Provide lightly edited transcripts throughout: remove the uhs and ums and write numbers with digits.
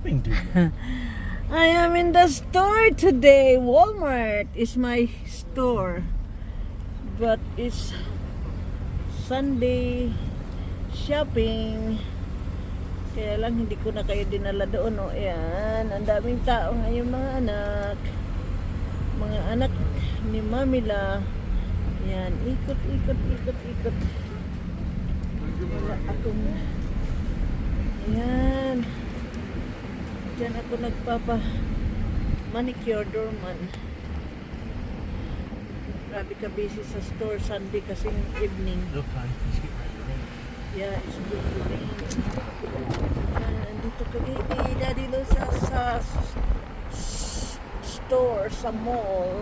happened to you? I am in the store today. Walmart is my store. But it's Sunday shopping. Kaya lang hindi ko na kayo dinala doon. O, ayan. Ang daming tao ngayon mga anak. Mga anak ni Mamila. Ayan. Ikot. Wala akong... Ayan. Diyan ako nagpapa manicure doorman. Grabe ka busy sa store Sunday kasing evening. Look, honey, let's get ready to rain. Yeah, it's good to rain. Andito ka baby, Daddy Lo sa store, sa mall.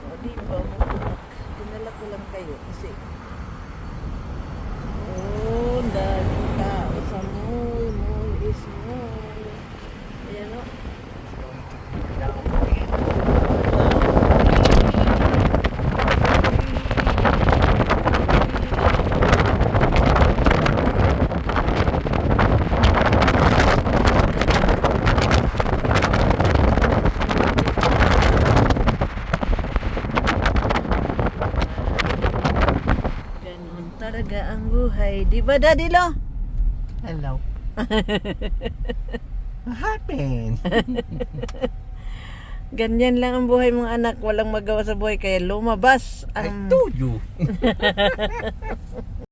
O diba mga anak, dinala ko lang kayo kasi oh, daming tao sa mall. Mall is mall. Ayan o. Ganon talaga ang buhay. Di ba, Daddy Lo? Hello. What happened? Ganyan lang ang buhay mga anak. Walang magawa sa buhay kaya lumabas I ang... told you.